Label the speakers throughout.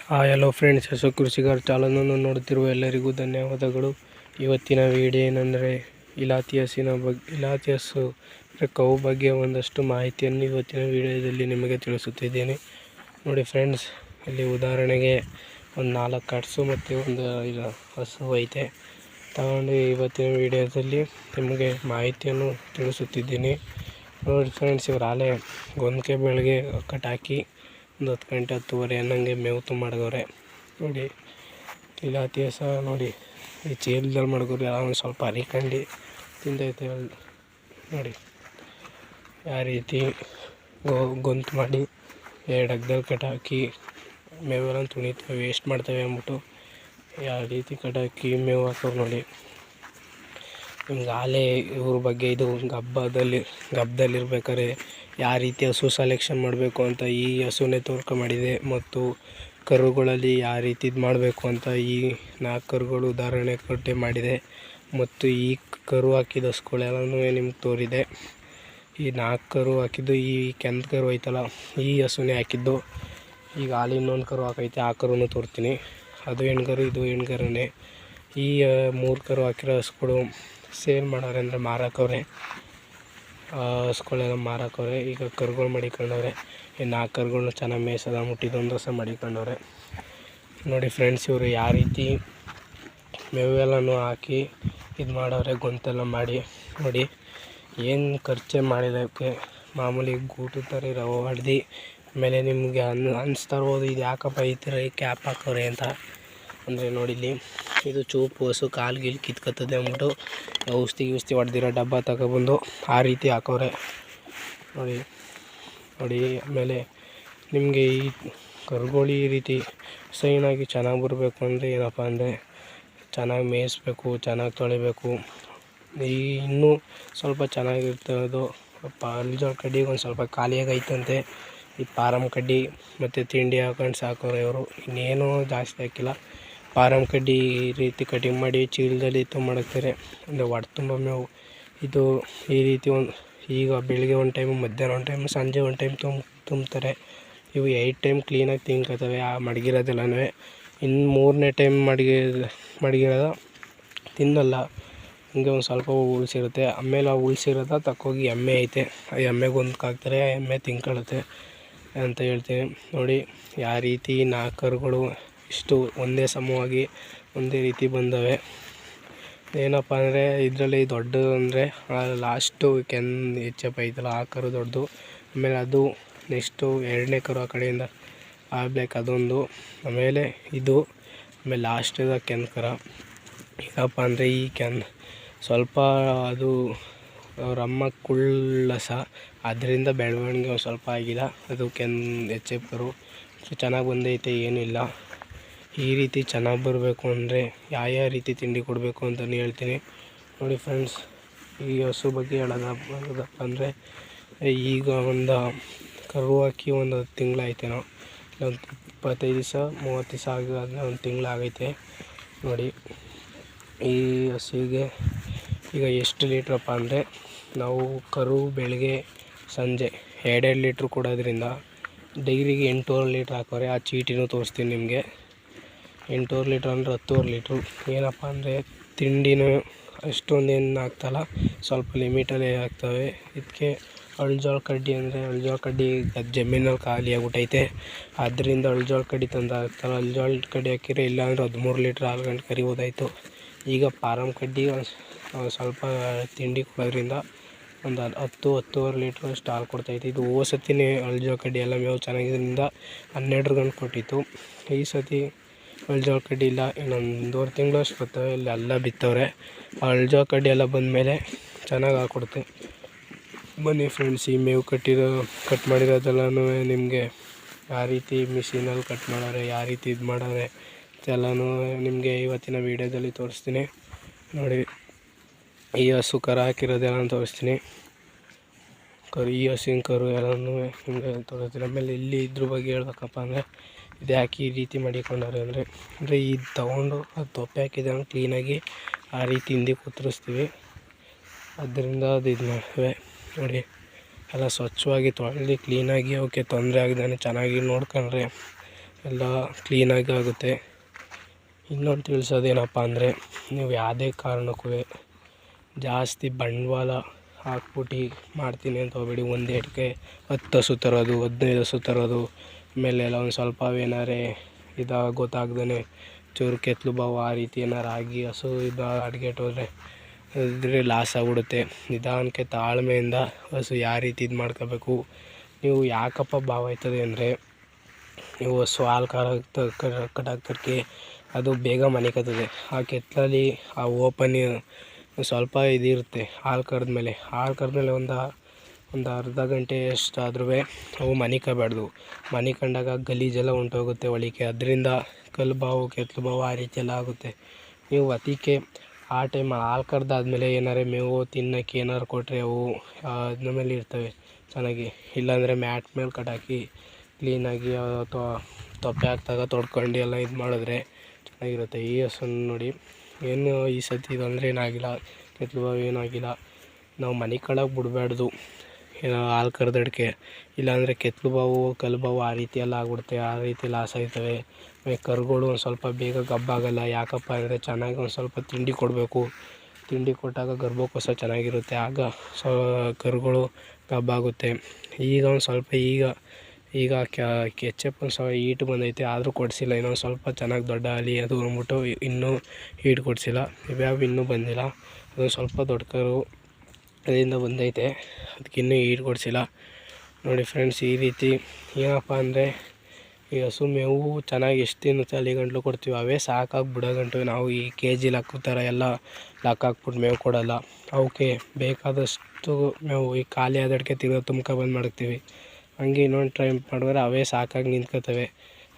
Speaker 1: Hello friends, ಹಸು ಕೃಷಿಕರ ಚಾನಲನ್ನು ನೋಡುತ್ತಿರುವ ಎಲ್ಲರಿಗೂ ಧನ್ಯವಾದಗಳು. ಇವತ್ತಿನ ವಿಡಿಯೋ ಏನಂದರೆ ಇಲಾತಿ ಹಸು ಕವು ಬಗ್ಗೆ ಒಂದಷ್ಟು ಮಾಹಿತಿಯನ್ನು ಇವತ್ತಿನ ವಿಡಿಯೋದಲ್ಲಿ ನಿಮಗೆ ತಿಳಿಸುತ್ತಿದ್ದೇನೆ. ನೋಡಿ ಫ್ರೆಂಡ್ಸ್, ಇಲ್ಲಿ ಉದಾಹರಣೆಗೆ ಒಂದು 4 ಹಸು ಮತ್ತು ಒಂದು ಹಸು ಐತೆ ತಗೊಂಡು ಇವತ್ತಿನ ವಿಡಿಯೋದಲ್ಲಿ ನಿಮಗೆ ಮಾಹಿತಿಯನ್ನು ತಿಳಿಸುತ್ತಿದ್ದೀನಿ. ನೋಡಿ ಫ್ರೆಂಡ್ಸ್, ಇವ್ರು ಆಲೆ ಗೊಂದಕೆ ಬೆಳಗ್ಗೆ ಕಟ್ಟಾಕಿ ಒಂದು 10 ಗಂಟೆ 10:30 ಅನ್ನಂಗೆ ಮೇವು ಮಡಗವ್ರೆ. ನೋಡಿ ಇಲಾತಿ ಹಸ ನೋಡಿ ಈ ಚೀಲದಲ್ಲಿ ಮಡಗೋರು ಎಲ್ಲ ಒಂದು ಸ್ವಲ್ಪ ಹರಿಕಂಡು ತಿಂದೈತೆ. ನೋಡಿ ಯಾವ ರೀತಿ ಗೊಂತು ಮಾಡಿ 2 ಅಗ್ಗದಲ್ಲಿ ಕಟ್ಟಾಕಿ ಮೇವೆಲ್ಲ ತುಣಿತವೆ, ವೇಸ್ಟ್ ಮಾಡ್ತವೆ ಅಂದ್ಬಿಟ್ಟು ಯಾವ ರೀತಿ ಕಟ್ಟಾಕಿ ಮೇವು ಹಾಕೋರು. ನೋಡಿ ನಿಮ್ಗೆ ಆಲೆ ಇವ್ರ ಬಗ್ಗೆ ಇದು ಗಬ್ಬದಲ್ಲಿರ್ಬೇಕಾದ್ರೆ ಯಾವ ರೀತಿ ಹಸು ಸೆಲೆಕ್ಷನ್ ಮಾಡಬೇಕು ಅಂತ ಈ ಹಸುನೇ ಮಾಡಿದೆ, ಮತ್ತು ಕರುಗಳಲ್ಲಿ ಯಾವ ರೀತಿ ಇದು ಮಾಡಬೇಕು ಅಂತ ಈ 4 ಕರುಗಳು ಉದಾಹರಣೆ ಕೊಟ್ಟೆ ಮಾಡಿದೆ, ಮತ್ತು ಈ ಕರು ಹಾಕಿದ ಹಸುಗಳೆಲ್ಲನೂ ನಿಮ್ಗೆ ತೋರಿದೆ. ಈ 4 ಕರು ಹಾಕಿದ್ದು ಈ ಕೆಂದು ಕರು ಐತಲ್ಲ ಈ ಹಸುನೇ ಹಾಕಿದ್ದು. ಈಗ ಹಾಲು ಇನ್ನೊಂದು ಕರು ಹಾಕೈತೆ, ಆ ಕರುನೂ ತೋರ್ತೀನಿ. ಅದು ಹೆಣ್ಗರು, ಇದು ಹೆಣ್ಗರನೇ. ಈ 3 ಕರು ಹಾಕಿರೋ ಹಸುಗಳು ಸೇಲ್ ಮಾಡೋರೆ, ಅಂದರೆ ಮಾರಾಕವ್ರೆ. ಹಸುಗಳೆಲ್ಲ ಮಾರಾಕವ್ರೆ. ಈಗ ಕರುಗಳು ಮಡಿಕೊಂಡವ್ರೆ. ಈ 4 ಕರುಗಳನ್ನ ಚೆನ್ನಾಗಿ ಮೇಯ್ಸೋದ ಮುಟ್ಟಿದೊಂದು ಹೊಸ ಮಡಿಕೊಂಡವ್ರೆ. ನೋಡಿ ಫ್ರೆಂಡ್ಸ್, ಇವರು ಯಾವ ರೀತಿ ಮೇವೆಲ್ಲನೂ ಹಾಕಿ ಇದು ಮಾಡವ್ರೆ, ಗೊಂತೆಲ್ಲ ಮಾಡಿ. ನೋಡಿ ಏನು ಖರ್ಚೆ ಮಾಡಿದಕ್ಕೆ ಮಾಮೂಲಿ ಗೂಟು ಥರ ರವೆ ಹೊಡೆದು ಆಮೇಲೆ ನಿಮಗೆ ಅನಿಸ್ತಾ ಇರ್ಬೋದು ಇದು ಯಾಕಪ್ಪ ಈ ಥರ ಕ್ಯಾಪ್ ಹಾಕವ್ರೆ ಅಂತ. ಅಂದರೆ ನೋಡಿಲ್ಲಿ ಇದು ಚೂಪು ಹಸು ಕಾಲು ಕಿತ್ಕೊತದೆ ಅಂದ್ಬಿಟ್ಟು ಔಷಧಿ ಹೊಡೆದಿರೋ ಡಬ್ಬ ತಗೊಬಂದು ಆ ರೀತಿ ಹಾಕವ್ರೆ. ನೋಡಿ ಆಮೇಲೆ ನಿಮಗೆ ಈ ಕರುಗಳು ಈ ರೀತಿ ಸೈನಾಗಿ ಚೆನ್ನಾಗಿ ಬರಬೇಕು ಅಂದರೆ ಏನಪ್ಪ ಅಂದರೆ ಚೆನ್ನಾಗಿ ಮೇಯಿಸ್ಬೇಕು, ಚೆನ್ನಾಗಿ ತೊಳಿಬೇಕು. ಇನ್ನೂ ಸ್ವಲ್ಪ ಚೆನ್ನಾಗಿರ್ತದೋ ಅಲ್ಜೋಳ ಕಡ್ಡಿಗೆ ಒಂದು ಸ್ವಲ್ಪ ಖಾಲಿಯಾಗೈತಂತೆ. ಈ ಪಾರಮ್ ಕಡ್ಡಿ ಮತ್ತು ತಿಂಡಿ ಹಾಕೊಂಡು ಸಾಕೋರು ಇವರು, ಇನ್ನೇನೂ ಜಾಸ್ತಿ ಹಾಕಿಲ್ಲ. ಪಾರಮ್ ಕಡ್ಡಿ ಈ ರೀತಿ ಕಟಿಂಗ್ ಮಾಡಿ ಚೀಲದಲ್ಲಿ ಮಡಗ್ತಾರೆ. ಅಂದರೆ ಹೊಟ್ಟೆ ತುಂಬ ಮೇವು. ಇದು ಈ ರೀತಿ ಈಗ ಬೆಳಿಗ್ಗೆ ಒಂದು ಟೈಮು, ಮಧ್ಯಾಹ್ನ ಒಂದು ಟೈಮು, ಸಂಜೆ ಒಂದು ಟೈಮ್ ತುಂಬ್ತಾರೆ. ಇವು 8 ಟೈಮ್ ಕ್ಲೀನಾಗಿ ತಿನ್ಕೋತವೆ ಆ ಮಡಗಿರೋದೆಲ್ಲನೂ. ಇನ್ನು 3ನೇ ಟೈಮ್ ಮಡಗಿರೋದು ತಿನ್ನಲ್ಲ, ಹಿಂಗೆ ಒಂದು ಸ್ವಲ್ಪ ಉಳಿಸಿರುತ್ತೆ. ಆಮೇಲೆ ಆ ಉಳಿಸಿರೋದ ತಕ್ಕೋಗಿ ಎಮ್ಮೆ ಐತೆ, ಆ ಎಮ್ಮೆಗೆ ಹಾಕ್ತಾರೆ, ಆ ಎಮ್ಮೆ ತಿನ್ಕೊಳ್ಳುತ್ತೆ ಅಂತ ಹೇಳ್ತೀನಿ. ನೋಡಿ ಯಾವ ರೀತಿ 4 ಕರುಗಳು ಇಷ್ಟು ಒಂದೇ ಸಮವಾಗಿ ಒಂದೇ ರೀತಿ ಬಂದವೆ. ಏನಪ್ಪ ಅಂದರೆ ಇದರಲ್ಲಿ ದೊಡ್ಡದು ಅಂದರೆ ಲಾಸ್ಟು ಹೆಚ್ಚಪ್ಪ ಐತಲ್ಲ ಆ ಕರು ದೊಡ್ಡದು. ಆಮೇಲೆ ಅದು ನೆಕ್ಸ್ಟು 2ನೇ ಕರು ಆ ಕಡೆಯಿಂದ ಆಗ್ಬೇಕು ಅದೊಂದು, ಆಮೇಲೆ ಇದು, ಆಮೇಲೆ ಲಾಸ್ಟಿದ ಕೆಂದು ಕರ. ಏನಪ್ಪ ಅಂದರೆ ಈ ಸ್ವಲ್ಪ ಅದು ಅವರಮ್ಮ ಕುಳ್ಳಸ, ಅದರಿಂದ ಬೆಳವಣಿಗೆ ಒಂದು ಸ್ವಲ್ಪ ಆಗಿಲ್ಲ. ಅದು ಹೆಚ್ಚಪ್ ಕರು ಚೆನ್ನಾಗಿ ಬಂದೈತೆ, ಏನಿಲ್ಲ. ಈ ರೀತಿ ಚೆನ್ನಾಗಿ ಬರಬೇಕು ಅಂದರೆ ಯಾವ ರೀತಿ ತಿಂಡಿ ಕೊಡಬೇಕು ಅಂತಲೇ ಹೇಳ್ತೀನಿ. ನೋಡಿ ಫ್ರೆಂಡ್ಸ್, ಈ ಹಸು ಬಗ್ಗೆ ಹೇಳೋದಪ್ಪ ಅಂದರೆ ಈಗ ಒಂದು ಕರು ಹಾಕಿ ಒಂದು 10 ತಿಂಗಳಾಯ್ತೇನೋ, ಒಂದು 25 ದಿವಸ 30 ದಿವಸ ಆಗಾದ್ಮೇಲೆ ಒಂದು ತಿಂಗಳಾಗೈತೆ. ನೋಡಿ ಈ ಹಸುವಿಗೆ ಈಗ ಎಷ್ಟು ಲೀಟ್ರಪ್ಪ ಅಂದರೆ ನಾವು ಕರು ಬೆಳಗ್ಗೆ ಸಂಜೆ 2 ಲೀಟ್ರ್ ಕೊಡೋದ್ರಿಂದ ಡೈರಿಗೆ 8.5 ಲೀಟ್ರ್ ಹಾಕೋರೆ. ಆ ಚೀಟಿನೂ ತೋರಿಸ್ತೀನಿ ನಿಮಗೆ. 8.5 ಲೀಟ್ರ್ ಅಂದರೆ 10.5 ಲೀಟ್ರು. ಏನಪ್ಪ ಅಂದರೆ ತಿಂಡಿನೂ ಅಷ್ಟೊಂದೇನು ಆಗ್ತಾಯಿಲ್ಲ, ಸ್ವಲ್ಪ ಲಿಮಿಟಲ್ಲೇ ಆಗ್ತವೆ. ಇದಕ್ಕೆ ಅಳ್ಜೋಳ ಕಡ್ಡಿ, ಅಂದರೆ ಅಳ್ಜೋಳ ಕಡ್ಡಿ ಜಮೀನಲ್ಲಿ ಖಾಲಿ ಆಗ್ಬಿಟ್ಟೈತೆ, ಆದ್ದರಿಂದ ಅಳ್ಜೋಳ ಕಡ್ಡಿ ತಂದು ಹಾಕ್ತಾರೆ. ಅಳ್ಜೋಳ ಕಡ್ಡಿ ಹಾಕಿದ್ರೆ ಇಲ್ಲಾಂದ್ರೆ 13 ಲೀಟ್ರ್ ಹಾಲು ಗಂಟು ಕರಿಬೋದಾಯಿತು. ಈಗ ಪಾರಮ್ ಕಡ್ಡಿ ಸ್ವಲ್ಪ ತಿಂಡಿ ಕೊಡೋದ್ರಿಂದ ಒಂದು 10-10.5 ಲೀಟ್ರ್ ಅಷ್ಟು ಹಾಲು ಕೊಡ್ತಾಯಿತ್ತು. ಇದು ಹೋದ ಸತಿನೇ ಅಳ್ಜೋಳ ಕಡ್ಡಿ ಎಲ್ಲ ಮೇವು ಚೆನ್ನಾಗಿದ್ದರಿಂದ 12 ಗಂಟೆ ಕೊಟ್ಟಿತ್ತು. ಈ ಸತಿ ಅಳ್ಜೋಳ ಕಡ್ಡಿ ಇಲ್ಲ, ಇನ್ನೊಂದು 1.5 ತಿಂಗಳು ಅಷ್ಟು ಬರ್ತವೆ. ಇಲ್ಲೆಲ್ಲ ಬಿತ್ತವ್ರೆ. ಅಳ್ಜೋಳ ಕಡ್ಡಿ ಎಲ್ಲ ಬಂದಮೇಲೆ ಚೆನ್ನಾಗಿ ಹಾಲು ಕೊಡುತ್ತೆ. ಬನ್ನಿ ಫ್ರೆಂಡ್ಸ್, ಈ ಮೇವು ಕಟ್ ಮಾಡಿರೋದೆಲ್ಲನೂ ನಿಮಗೆ ಯಾವ ರೀತಿ ಮಿಷಿನಲ್ಲಿ ಕಟ್ ಮಾಡೋರೆ, ಯಾವ ರೀತಿ ಇದು ಮಾಡೋರೆ ಎಲ್ಲನೂ ನಿಮಗೆ ಇವತ್ತಿನ ವೀಡಿಯೋದಲ್ಲಿ ತೋರಿಸ್ತೀನಿ. ನೋಡಿ ಈ ಹಸು ಕರು ಹಾಕಿರೋದೆಲ್ಲ ತೋರಿಸ್ತೀನಿ. ಈ ಹಸುವಿನ ಕರು ಎಲ್ಲನೂ ನಿಮಗೆ ತೋರಿಸ್ತೀನಿ. ಆಮೇಲೆ ಇಲ್ಲಿ ಇದ್ರ ಬಗ್ಗೆ ಹೇಳ್ಬೇಕಪ್ಪ ಅಂದರೆ ಇದು ಯಾಕೆ ಈ ರೀತಿ ಮಾಡಿಕೊಂಡವ್ರೆ ಅಂದರೆ ಇದು ತೊಗೊಂಡು ಅದು ತೊಪ್ಪೆ ಹಾಕಿದ್ರೆ ಕ್ಲೀನಾಗಿ ಆ ರೀತಿ ಹಿಂದೆ ಕುತ್ತರಿಸ್ತೀವಿ, ಅದರಿಂದ ಅದು ಇದು ಮಾಡ್ತೇವೆ. ನೋಡಿ ಎಲ್ಲ ಸ್ವಚ್ಛವಾಗಿ ತೊಳೆದು ಕ್ಲೀನಾಗಿ ಅವಕ್ಕೆ ತೊಂದರೆ ಆಗದೇ ಚೆನ್ನಾಗಿ ನೋಡ್ಕೊಂಡ್ರೆ ಎಲ್ಲ ಕ್ಲೀನಾಗಿ ಆಗುತ್ತೆ. ಇನ್ನೊಂದು ತಿಳಿಸೋದೇನಪ್ಪ ಅಂದರೆ, ನೀವು ಯಾವುದೇ ಕಾರಣಕ್ಕೂ ಜಾಸ್ತಿ ಬಂಡವಾಳ ಹಾಕ್ಬಿಟ್ಟು ಮಾಡ್ತೀನಿ ಅಂತ ಹೋಗ್ಬೇಡಿ. ಒಂದು ಏಟ್ಗೆ 10 ಹಸು ತರೋದು, 15 ಹಸು ತರೋದು, ಆಮೇಲೆ ಎಲ್ಲ ಒಂದು ಸ್ವಲ್ಪ ಏನಾರೇ ಗೊತ್ತಾಗ್ದೇ ಚೂರು ಕೆತ್ತಲು ಬಾವು ಆ ರೀತಿ ಏನಾರು ಆಗಿ ಹಸು ಅಡ್ಗೆಟ್ಟೋದ್ರೆ ಇದ್ರೆ ಲಾಸ್ ಆಗ್ಬಿಡುತ್ತೆ. ನಿಧಾನಕ್ಕೆ ತಾಳ್ಮೆಯಿಂದ ಹಸು ಯಾವ ರೀತಿ ಮಾಡ್ಕೋಬೇಕು. ನೀವು ಯಾಕಪ್ಪ ಬಾವು ಆಯ್ತದೆ ಅಂದರೆ, ನೀವು ಹಸು ಹಾಲು ಕಟ್ಟಾಕ್ತಕ್ಕೆ ಅದು ಬೇಗ ಮನಿಕತ್ತದೆ. ಆ ಕೆತ್ತಲಲ್ಲಿ ಆ ಓಪನ್ ಸ್ವಲ್ಪ ಇದಿರುತ್ತೆ. ಹಾಲು ಕರೆದ್ಮೇಲೆ ಒಂದು ಅರ್ಧ ಗಂಟೆ ಅಷ್ಟಾದ್ರೂ ಅವು ಮನಿಕಬಾರ್ದು. ಮನಿಕೊಂಡಾಗ ಗಲೀಜೆಲ್ಲ ಹೊಂಟೋಗುತ್ತೆ ಒಳಕ್ಕೆ. ಅದರಿಂದ ಕಲ್ಲು ಬಾವು, ಕೆತ್ತಲು ಬಾವು ಆ ರೀತಿ ಎಲ್ಲ ಆಗುತ್ತೆ. ನೀವು ಅದಕ್ಕೆ ಆ ಟೈಮ್ ಹಾಲು ಕರೆದಾದ್ಮೇಲೆ ಏನಾರು ಮೇವು ತಿನ್ನೋಕ್ಕೆ ಏನಾರು ಕೊಟ್ಟರೆ ಅವು ಅದ್ರ ಮೇಲೆ ಇರ್ತವೆ ಚೆನ್ನಾಗಿ. ಇಲ್ಲಾಂದರೆ ಮ್ಯಾಟ್ ಮೇಲೆ ಕಟ್ಟಾಕಿ ಕ್ಲೀನಾಗಿ ತೊಪ್ಪೆ ಹಾಕ್ದಾಗ ತೊಡ್ಕೊಂಡು ಎಲ್ಲ ಇದು ಮಾಡಿದ್ರೆ ಚೆನ್ನಾಗಿರುತ್ತೆ. ಈ ಹಸುನ ನೋಡಿ, ಏನು ಈ ಸತಿ ತೊಂದರೆ ಏನಾಗಿಲ್ಲ, ಕೆತ್ತಲು ಬಾವು ಏನಾಗಿಲ್ಲ. ನಾವು ಮನಿಕೊಳಕ್ಕೆ ಬಿಡಬಾರ್ದು ಹಾಲು ಕರೆದಡ್ಕೆ. ಇಲ್ಲಾಂದರೆ ಕೆತ್ತಲು ಬಾವು, ಕಲ್ಲು ಬಾವು ಆ ರೀತಿ ಎಲ್ಲ ಆಗ್ಬಿಡುತ್ತೆ. ಆ ರೀತಿ ಲಾಸ್ ಆಯ್ತವೆ. ಕರುಗಳು ಒಂದು ಸ್ವಲ್ಪ ಬೇಗ ಗಬ್ಬಾಗಲ್ಲ. ಯಾಕಪ್ಪ ಅಂದರೆ ಚೆನ್ನಾಗಿ ಒಂದು ಸ್ವಲ್ಪ ತಿಂಡಿ ಕೊಡಬೇಕು. ತಿಂಡಿ ಕೊಟ್ಟಾಗ ಗರ್ಭಕೋಶ ಚೆನ್ನಾಗಿರುತ್ತೆ. ಆಗ ಕರುಗಳು ಗಬ್ಬಾಗುತ್ತೆ. ಈಗ ಒಂದು ಸ್ವಲ್ಪ ಈಗ ಕೆಚ್ಚಪ್ ಒಂದು ಸ್ವಲ್ಪ ಹೀಟ್ ಬಂದೈತೆ, ಆದರೂ ಕೊಡಿಸಿಲ್ಲ. ಇನ್ನೊಂದು ಸ್ವಲ್ಪ ಚೆನ್ನಾಗಿ ದೊಡ್ಡ ಆಲಿ ಅದು ಅಂದ್ಬಿಟ್ಟು ಇನ್ನೂ ಹೀಟ್ ಕೊಡಿಸಿಲ್ಲ. ಇವ್ಯಾವ ಇನ್ನೂ ಬಂದಿಲ್ಲ. ಅದೊಂದು ಸ್ವಲ್ಪ ದೊಡ್ಡ ಕರು ಅದರಿಂದ ಬಂದೈತೆ, ಅದಕ್ಕೆ ಇನ್ನೂ ಹೀಟ್ ಕೊಡಿಸಿಲ್ಲ. ನೋಡಿ ಫ್ರೆಂಡ್ಸ್, ಈ ರೀತಿ ಏನಪ್ಪ ಅಂದರೆ, ಈ ಹಸು ಮೇವು ಚೆನ್ನಾಗಿ ಎಷ್ಟು ತಿನ್ನುತ್ತೆ ಅಲ್ಲಿ ಗಂಟಲು ಕೊಡ್ತೀವಿ. ಅವೇ ಸಾಕಾಗಿ ಬಿಡೋ ಗಂಟು ನಾವು ಈ KG ಲೆಕ್ಕ ಥರ ಎಲ್ಲ ಲೆಕ್ಕ ಹಾಕ್ಬಿಟ್ಟು ಮೇವು ಕೊಡೋಲ್ಲ. ಅವಕ್ಕೆ ಬೇಕಾದಷ್ಟು ಮೇವು ಈ ಖಾಲಿ ಆದಡ್ಕೆ ತಿರ್ಗಾ ಬಂದು ಮಾಡ್ತೀವಿ. ಹಂಗೆ ಇನ್ನೊಂದು ಟೈಮ್ ಮಾಡಿದ್ರೆ ಅವೇ ಸಾಕಾಗಿ ನಿಂತ್ಕೋತವೆ.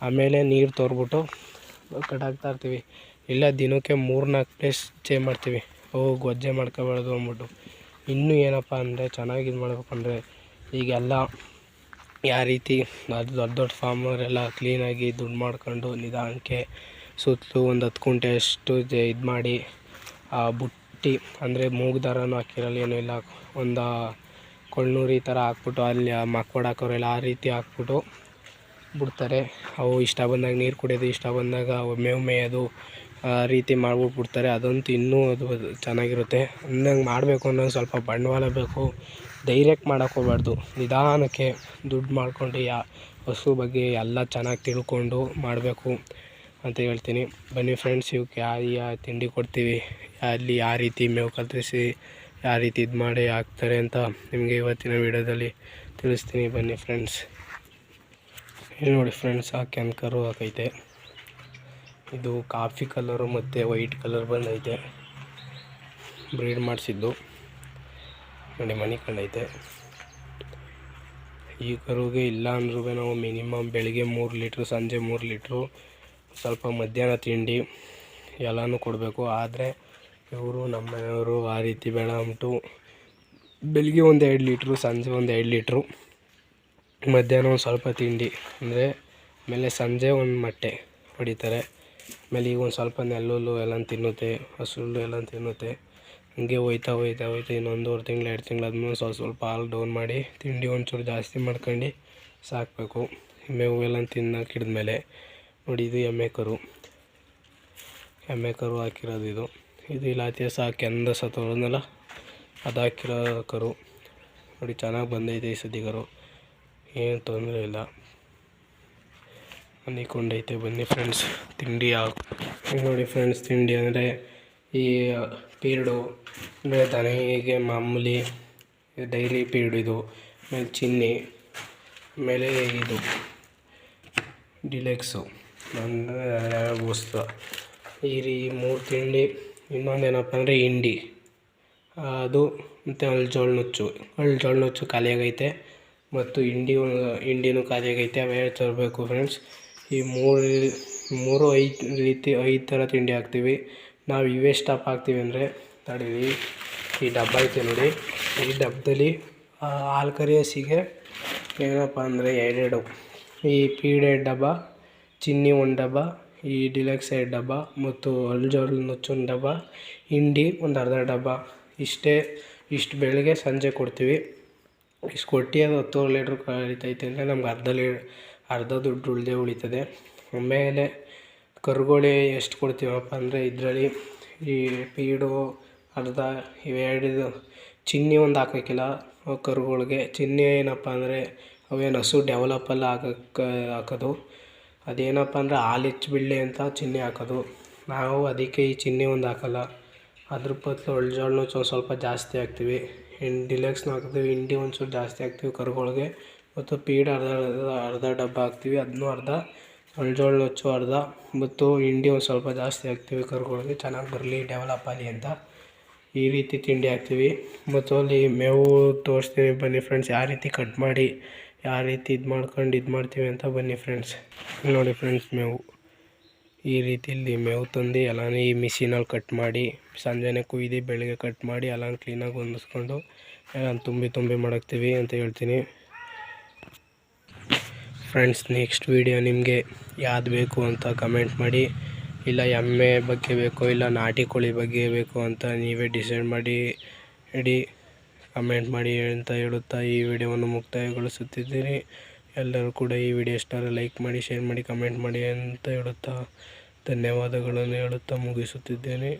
Speaker 1: ಆಮೇಲೆ ನೀರು ತೋರ್ಬಿಟ್ಟು ಕಟ್ಟಾಕ್ತಾ ಇರ್ತೀವಿ. ಇಲ್ಲ ದಿನಕ್ಕೆ 3-4 ಪ್ಲೇಸ್ ಚೇಂಜ್ ಮಾಡ್ತೀವಿ. ಗೊಜ್ಜೆ ಮಾಡ್ಕೊಬಾರ್ದು ಅಂದ್ಬಿಟ್ಟು. ಇನ್ನೂ ಏನಪ್ಪ ಅಂದರೆ, ಚೆನ್ನಾಗಿ ಇದು ಮಾಡ್ಬೇಕಂದ್ರೆ, ಈಗೆಲ್ಲ ಯಾವ ರೀತಿ ದೊಡ್ಡ ಫಾರ್ಮರೆಲ್ಲ ಕ್ಲೀನಾಗಿ ದುಡ್ಡು ಮಾಡ್ಕೊಂಡು ನಿಧಾನಕ್ಕೆ ಸುತ್ತಲೂ ಒಂದು 10 ಕುಂಟೆ ಅಷ್ಟು ಇದು ಮಾಡಿ ಬುಟ್ಟಿ ಅಂದರೆ ಮೂಗು ದಾರನೂ ಹಾಕಿರಲ್ಲ, ಏನೂ ಇಲ್ಲ, ಒಂದು ಕೊಳ್ನೂರು ಈ ಥರ ಹಾಕ್ಬಿಟ್ಟು ಅಲ್ಲಿ ಮಕ್ವಾಡ್ ಹಾಕೋರೆಲ್ಲ ಆ ರೀತಿ ಹಾಕ್ಬಿಟ್ಟು ಬಿಡ್ತಾರೆ. ಅವು ಇಷ್ಟ ಬಂದಾಗ ನೀರು ಕುಡಿಯೋದು, ಇಷ್ಟ ಬಂದಾಗ ಮೇವು ಮೇಯೋದು ಆ ರೀತಿ ಮಾಡ್ಬಿಟ್ಟು ಬಿಡ್ತಾರೆ. ಅದಂತೂ ಇನ್ನೂ ಅದು ಚೆನ್ನಾಗಿರುತ್ತೆ. ಹಂಗೆ ಮಾಡಬೇಕು ಅನ್ನೋ ಸ್ವಲ್ಪ ಬಂಡವಾಳ ಬೇಕು. ಡೈರೆಕ್ಟ್ ಮಾಡೋಕ್ಕೆ ಹೋಗ್ಬಾರ್ದು. ನಿಧಾನಕ್ಕೆ ದುಡ್ಡು ಮಾಡ್ಕೊಂಡು ಹಸು ಬಗ್ಗೆ ಎಲ್ಲ ಚೆನ್ನಾಗಿ ತಿಳ್ಕೊಂಡು ಮಾಡಬೇಕು ಅಂತ ಹೇಳ್ತೀನಿ. ಬನ್ನಿ ಫ್ರೆಂಡ್ಸ್, ಇವಕ್ಕೆ ಯಾವ ತಿಂಡಿ ಕೊಡ್ತೀವಿ, ಅಲ್ಲಿ ಯಾವ ರೀತಿ ಮೇವು ಕತ್ತರಿಸಿ ಯಾವ ರೀತಿ ಇದು ಮಾಡಿ ಹಾಕ್ತಾರೆ ಅಂತ ನಿಮಗೆ ಇವತ್ತಿನ ವೀಡಿಯೋದಲ್ಲಿ ತಿಳಿಸ್ತೀನಿ. ಬನ್ನಿ ಫ್ರೆಂಡ್ಸ್. ಇಲ್ಲಿ ನೋಡಿ ಫ್ರೆಂಡ್ಸ್, ಆ ಕೆಂಕರು ಹಾಕೈತೆ. ಇದು ಕಾಫಿ ಕಲರು ಮತ್ತು ವೈಟ್ ಕಲರ್ ಬಂದೈತೆ. ಬ್ರೀಡ್ ಮಾಡಿಸಿದ್ದು ನೋಡಿ, ಮನೆ ಕಂಡೈತೆ. ಈ ಕರುಗೆ ಇಲ್ಲ ಅಂದ್ರೂ ನಾವು ಮಿನಿಮಮ್ ಬೆಳಿಗ್ಗೆ 3 ಲೀಟ್ರು, ಸಂಜೆ 3 ಲೀಟ್ರು, ಸ್ವಲ್ಪ ಮಧ್ಯಾಹ್ನ ತಿಂಡಿ ಎಲ್ಲನೂ ಕೊಡಬೇಕು. ಆದರೆ ಇವರು ನಮ್ಮ ಮನೆಯವರು ಆ ರೀತಿ ಬೇಡ ಅಂದ್ಬಿಟ್ಟು ಬೆಳಿಗ್ಗೆ ಒಂದು 2 ಲೀಟ್ರು, ಸಂಜೆ ಒಂದು 2 ಲೀಟ್ರು, ಮಧ್ಯಾಹ್ನ ಒಂದು ಸ್ವಲ್ಪ ತಿಂಡಿ ಅಂದರೆ, ಆಮೇಲೆ ಸಂಜೆ ಒಂದು ಮೊಟ್ಟೆ ಹೊಡಿತಾರೆ. ಆಮೇಲೆ ಈಗ ಒಂದು ಸ್ವಲ್ಪ ನೆಲ್ಲುಲ್ಲು ಎಲ್ಲ ತಿನ್ನುತ್ತೆ, ಹಸುಲ್ಲು ಎಲ್ಲ ತಿನ್ನುತ್ತೆ. ಹಂಗೆ ಹೋಯ್ತಾ ಇನ್ನೊಂದೂವರೆ ತಿಂಗಳು 2 ತಿಂಗಳು ಆದ್ಮೇಲೆ ಸ್ವಲ್ಪ ಹಾಲು ಡೌನ್ ಮಾಡಿ ತಿಂಡಿ ಒಂಚೂರು ಜಾಸ್ತಿ ಮಾಡ್ಕೊಂಡು ಸಾಕಬೇಕು. ಮೇವು ಎಲ್ಲ ತಿನ್ನೋಕೆ ಹಿಡಿದ್ಮೇಲೆ ನೋಡಿ, ಇದು ಎಮ್ಮೆ ಕರು ಹಾಕಿರೋದು. ಇದು ಇಲಾತಿ ಕೆಂದ ಸತ್ತೋದ್ನಲ್ಲ, ಅದು ಹಾಕಿರೋ ಕರು ನೋಡಿ. ಚೆನ್ನಾಗಿ ಬಂದೈತೆ ಈ ಸತಿ ಕರು, ಏನು ತೊಂದರೆ ಇಲ್ಲ, ಅಂದ್ಕೊಂಡೈತೆ. ಬನ್ನಿ ಫ್ರೆಂಡ್ಸ್, ತಿಂಡಿ ನೋಡಿ ಫ್ರೆಂಡ್ಸ್, ತಿಂಡಿ ಅಂದರೆ ಈ ಪೀರ್ಡು ಅಂದರೆ ದನಿಗೆ ಮಾಮೂಲಿ ಡೈಲಿ ಪೀರ್ಡು, ಇದು ಆಮೇಲೆ ಚಿನ್ನಿ, ಆಮೇಲೆ ಇದು ಡಿಲೆಕ್ಸು ಅಂದರೆ ವಸ್ತು, ಈ 3 ತಿಂಡಿ. ಇನ್ನೊಂದೇನಪ್ಪ ಅಂದರೆ ಹಿಂಡಿ, ಅದು ಮತ್ತು ಅಳ್ಜೋಳ ನುಚ್ಚು ಖಾಲಿಯಾಗೈತೆ, ಮತ್ತು ಹಿಂಡಿನೂ ಖಾಲಿಯಾಗೈತೆ. ಅವೇ ತರಬೇಕು ಫ್ರೆಂಡ್ಸ್. ಈ 5 ಥರ ತಿಂಡಿ ಹಾಕ್ತೀವಿ ನಾವು. ಇವೇ ಸ್ಟಾಪ್ ಹಾಕ್ತೀವಿ ಅಂದರೆ, ತಡೀರಿ, ಈ ಡಬ್ಬ ಐತೆ ನೋಡಿ, ಈ ಡಬ್ಬದಲ್ಲಿ ಹಾಲು ಕರಿ ಹಸಿಗೆ ಏನಪ್ಪ ಅಂದರೆ 2 ಈ ಪೀಡ್ 2 ಡಬ್ಬ, ಚಿನ್ನಿ 1 ಡಬ್ಬ, ಈ ಡಿಲೆಕ್ಸ್ 2 ಡಬ್ಬ, ಮತ್ತು ಅಳ್ಜೋಳ ನುಚ್ಚು 1 ಡಬ್ಬ, ಹಿಂಡಿ ಒಂದು ಅರ್ಧ ಡಬ್ಬ. ಇಷ್ಟು ಬೆಳಗ್ಗೆ ಸಂಜೆ ಕೊಡ್ತೀವಿ. ಇಷ್ಟು ಕೊಟ್ಟು ಅದು 10 ಲೀಟ್ರ್ ಕಳೀತೈತೆ ಅಂದರೆ ನಮ್ಗೆ ಅರ್ಧ ದುಡ್ಡು ಉಳಿತದೆ. ಆಮೇಲೆ ಕರುಗೋಳಿ ಎಷ್ಟು ಕೊಡ್ತೀವಪ್ಪ ಅಂದರೆ ಇದರಲ್ಲಿ ಈ ಫೀಡು ಅರ್ಧ ಇವೆರಡಿದು ಚಿನ್ನಿ ಒಂದು ಹಾಕೋಕ್ಕಿಲ್ಲ ಕರುಗಳಿಗೆ. ಚಿನ್ನಿ ಏನಪ್ಪ ಅಂದರೆ ಅವೇನು ಹಸು ಡೆವಲಪಲ್ಲ ಆಗೋಕ್ಕೆ ಹಾಕೋದು. ಅದೇನಪ್ಪ ಅಂದರೆ ಹಾಲು ಹೆಚ್ಚು ಬಿಡಲಿ ಅಂತ ಚಿನ್ನಿ ಹಾಕೋದು. ನಾವು ಅದಕ್ಕೆ ಈ ಚಿನ್ನಿ ಒಂದು ಹಾಕೋಲ್ಲ. ಅದ್ರ ಬದಲು ಅಳ್ಜೋಳನ್ನೂ ಸ್ವಲ್ಪ ಜಾಸ್ತಿ ಹಾಕ್ತೀವಿ. ಡಿಲೆಕ್ಸ್ನೂ ಹಾಕ್ತೀವಿ, ಹಿಂಡಿ ಒಂಚೂರು ಜಾಸ್ತಿ ಹಾಕ್ತೀವಿ ಕರುಗಳಿಗೆ. ಮತ್ತು ಫೀಡ್ ಅರ್ಧ ಡಬ್ಬ ಹಾಕ್ತೀವಿ, ಅದನ್ನೂ ಅರ್ಧ, ಅಳ್ಜೋಳ ನುಚ್ಚು ಅರ್ಧ, ಮತ್ತು ಹಿಂಡಿ ಒಂದು ಸ್ವಲ್ಪ ಜಾಸ್ತಿ ಹಾಕ್ತೀವಿ ಕರುಗಳಿಗೆ ಚೆನ್ನಾಗಿ ಬರಲಿ, ಡೆವಲಪ್ ಆಗಲಿ ಅಂತ. ಈ ರೀತಿ ತಿಂಡಿ ಹಾಕ್ತೀವಿ. ಮತ್ತು ಅಲ್ಲಿ ಮೇವು ತೋರಿಸ್ತೀನಿ ಬನ್ನಿ ಫ್ರೆಂಡ್ಸ್, ಯಾವ ರೀತಿ ಕಟ್ ಮಾಡಿ ಯಾವ ರೀತಿ ಇದು ಮಾಡ್ತೀವಿ ಅಂತ ಬನ್ನಿ ಫ್ರೆಂಡ್ಸ್. ನೋಡಿ ಫ್ರೆಂಡ್ಸ್, ಮೇವು ಈ ರೀತಿಯಲ್ಲಿ ಮೇವು ತಂದು ಎಲ್ಲನೂ ಈ ಮಿಷಿನಲ್ಲಿ ಕಟ್ ಮಾಡಿ, ಸಂಜೆನೇ ಕುಯ್ದು ಬೆಳಗ್ಗೆ ಕಟ್ ಮಾಡಿ ಎಲ್ಲ ಕ್ಲೀನಾಗಿ ಹೊಂದಿಸ್ಕೊಂಡು ಎಲ್ಲ ತುಂಬಿ ಮಾಡಾಕ್ತೀವಿ ಅಂತ ಹೇಳ್ತೀನಿ ಫ್ರೆಂಡ್ಸ್. ನೆಕ್ಸ್ಟ್ ವೀಡಿಯೋ ನಿಮಗೆ ಯಾವ್ದು ಬೇಕು ಅಂತ ಕಮೆಂಟ್ ಮಾಡಿ. ಇಲ್ಲ ಎಮ್ಮೆ ಬಗ್ಗೆ ಬೇಕು, ಇಲ್ಲ ನಾಟಿ ಕೋಳಿ ಬಗ್ಗೆ ಬೇಕು ಅಂತ ನೀವೇ ಡಿಸೈಡ್ ಮಾಡಿ ಕಮೆಂಟ್ ಮಾಡಿ ಅಂತ ಹೇಳುತ್ತಾ ಈ ವಿಡಿಯೋವನ್ನು ಮುಕ್ತಾಯಗೊಳಿಸುತ್ತಿದ್ದೀನಿ. ಎಲ್ಲರೂ ಕೂಡ ಈ ವಿಡಿಯೋ ಇಷ್ಟ ಲೈಕ್ ಮಾಡಿ, ಶೇರ್ ಮಾಡಿ, ಕಮೆಂಟ್ ಮಾಡಿ ಅಂತ ಹೇಳುತ್ತಾ ಧನ್ಯವಾದಗಳನ್ನು ಹೇಳುತ್ತಾ ಮುಗಿಸುತ್ತಿದ್ದೇನೆ.